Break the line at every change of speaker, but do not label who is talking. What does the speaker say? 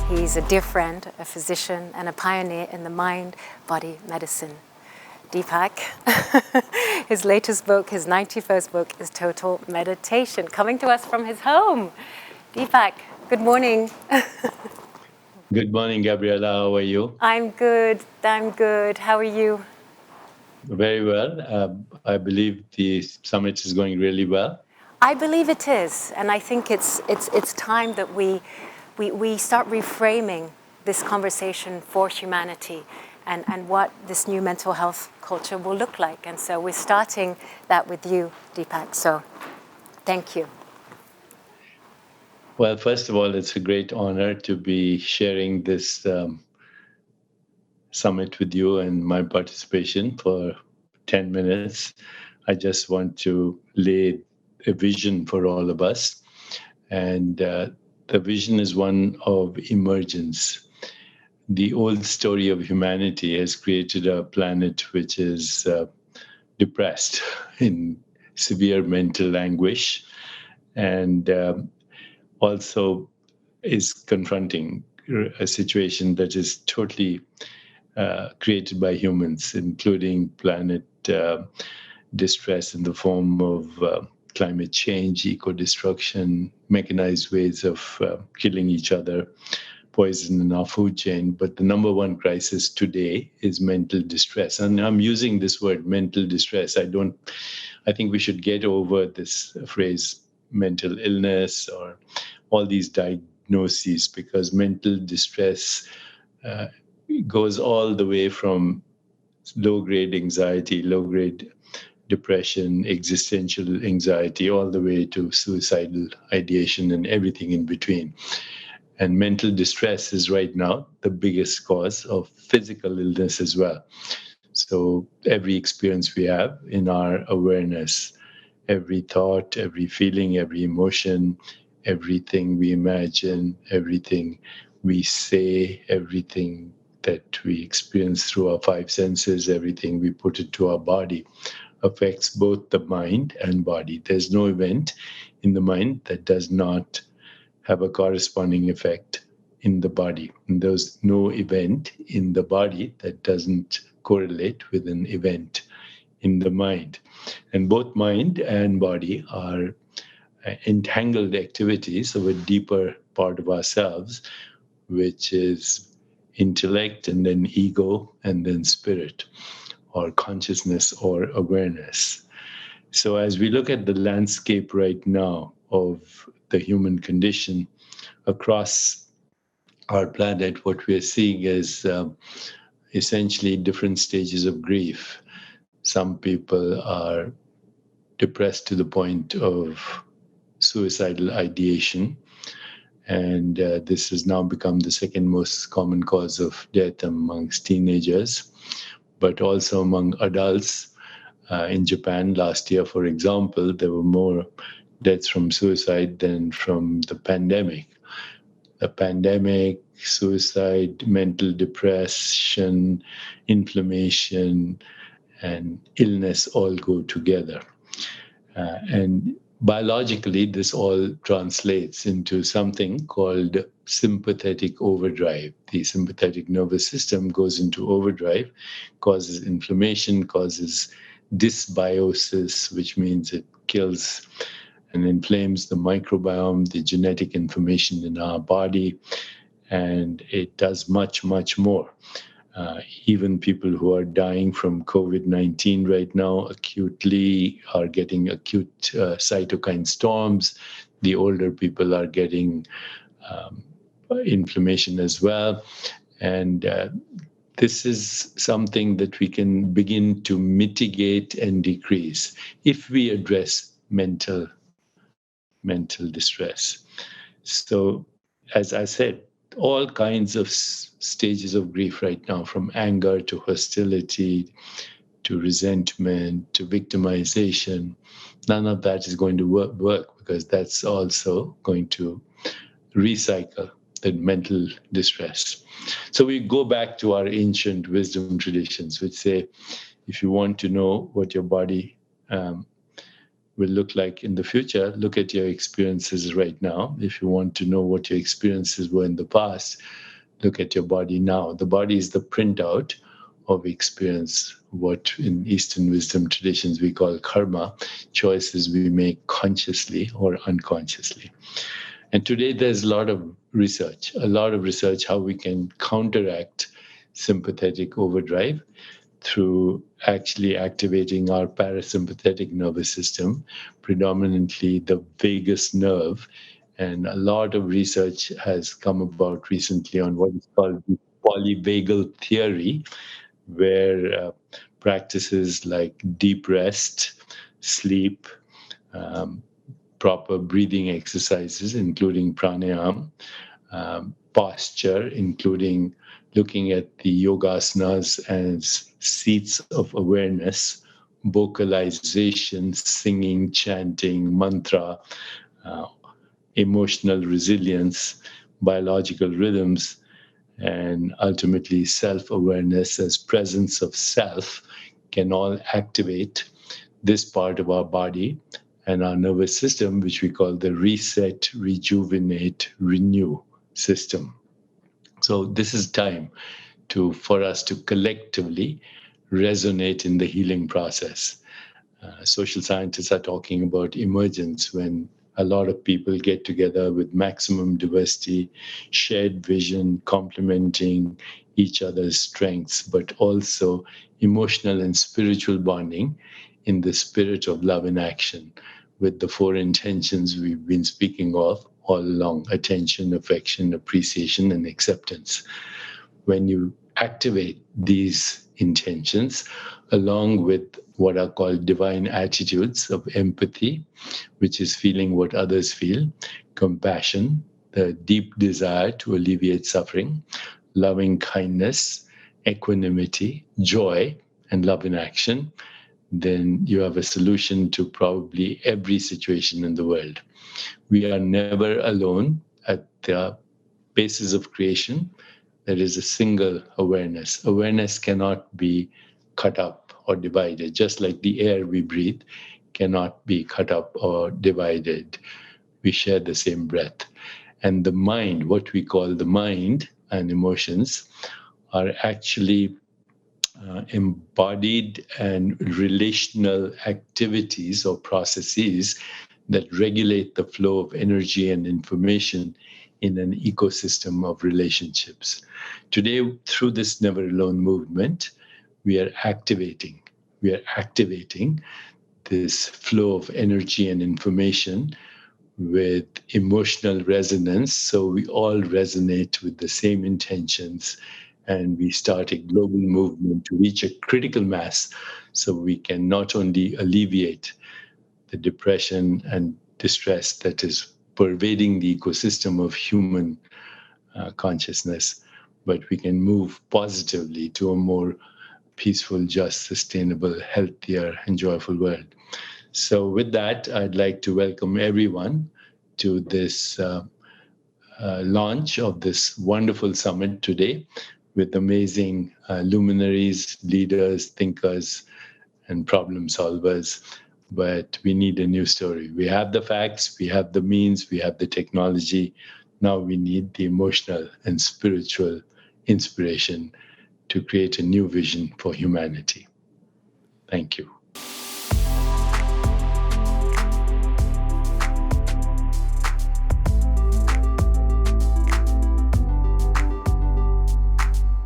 He's a dear friend, a physician, and a pioneer in the mind-body medicine. Deepak, his latest book, his 91st book, is Total Meditation, coming to us from his home. Deepak, good morning.
Good morning, Gabriella. How are you?
I'm good. How are you?
Very well. I believe the summit is going really well.
I believe it is, and I think it's time that we start reframing this conversation for humanity and what this new mental health culture will look like. And so we're starting that with you, Deepak. So thank you.
Well, first of all, it's a great honor to be sharing this summit with you and my participation for 10 minutes. I just want to lay a vision for all of us. And the vision is one of emergence. The old story of humanity has created a planet which is depressed in severe mental anguish and also is confronting a situation that is totally created by humans, including planet distress in the form of climate change, eco-destruction, mechanized ways of killing each other, poison in our food chain. But the number one crisis today is mental distress. And I'm using this word, mental distress. I think we should get over this phrase, mental illness, or all these diagnoses, because mental distress goes all the way from low-grade anxiety, low-grade depression, existential anxiety, all the way to suicidal ideation and everything in between. And mental distress is right now the biggest cause of physical illness as well. So every experience we have in our awareness, every thought, every feeling, every emotion, everything we imagine, everything we say, everything that we experience through our five senses, everything we put into our body affects both the mind and body. There's no event in the mind that does not have a corresponding effect in the body. And there's no event in the body that doesn't correlate with an event in the mind. And both mind and body are entangled activities of a deeper part of ourselves, which is intellect and then ego and then spirit, or consciousness or awareness. So as we look at the landscape right now of the human condition across our planet, what we are seeing is essentially different stages of grief. Some people are depressed to the point of suicidal ideation, and this has now become the second most common cause of death amongst teenagers, but also among adults. In Japan last year, for example, there were more deaths from suicide than from the pandemic. The pandemic, suicide, mental depression, inflammation, and illness all go together. And biologically, this all translates into something called sympathetic overdrive. The sympathetic nervous system goes into overdrive, causes inflammation, causes dysbiosis, which means it kills and inflames the microbiome, the genetic information in our body, and it does much, much more. Even people who are dying from COVID-19 right now acutely are getting acute cytokine storms. The older people are getting inflammation as well. And this is something that we can begin to mitigate and decrease if we address mental distress. So, as I said, all kinds of stages of grief right now, from anger to hostility to resentment to victimization, none of that is going to work because that's also going to recycle the mental distress. So we go back to our ancient wisdom traditions, which say, if you want to know what your body will look like in the future, look at your experiences right now. If you want to know what your experiences were in the past, look at your body now. The body is the printout of experience, what in Eastern wisdom traditions we call karma, choices we make consciously or unconsciously. And today there's a lot of research how we can counteract sympathetic overdrive through actually activating our parasympathetic nervous system, predominantly the vagus nerve. And a lot of research has come about recently on what is called the Polyvagal Theory, where practices like deep rest, sleep, proper breathing exercises, including pranayama, posture, including looking at the yogasanas as seats of awareness, vocalization, singing, chanting, mantra, uh, emotional resilience, biological rhythms, and ultimately self-awareness as presence of self can all activate this part of our body and our nervous system, which we call the reset, rejuvenate, renew system. So this is time for us to collectively resonate in the healing process. Social scientists are talking about emergence, when a lot of people get together with maximum diversity, shared vision, complementing each other's strengths, but also emotional and spiritual bonding in the spirit of love in action, with the four intentions we've been speaking of all along: attention, affection, appreciation, and acceptance. When you activate these intentions along with what are called divine attitudes of empathy, which is feeling what others feel, compassion, the deep desire to alleviate suffering, loving kindness, equanimity, joy, and love in action, then you have a solution to probably every situation in the world. We are never alone. At the basis of creation, there is a single awareness. Awareness cannot be cut up or divided, just like the air we breathe cannot be cut up or divided. We share the same breath. And the mind, what we call the mind and emotions, are actually embodied and relational activities or processes that regulate the flow of energy and information in an ecosystem of relationships. Today, through this Never Alone movement, we are activating this flow of energy and information with emotional resonance. So we all resonate with the same intentions, and we start a global movement to reach a critical mass so we can not only alleviate the depression and distress that is pervading the ecosystem of human consciousness, but we can move positively to a more peaceful, just, sustainable, healthier, and joyful world. So with that, I'd like to welcome everyone to this launch of this wonderful summit today with amazing luminaries, leaders, thinkers, and problem solvers. But we need a new story. We have the facts, we have the means, we have the technology. Now we need the emotional and spiritual inspiration to create a new vision for humanity. Thank you.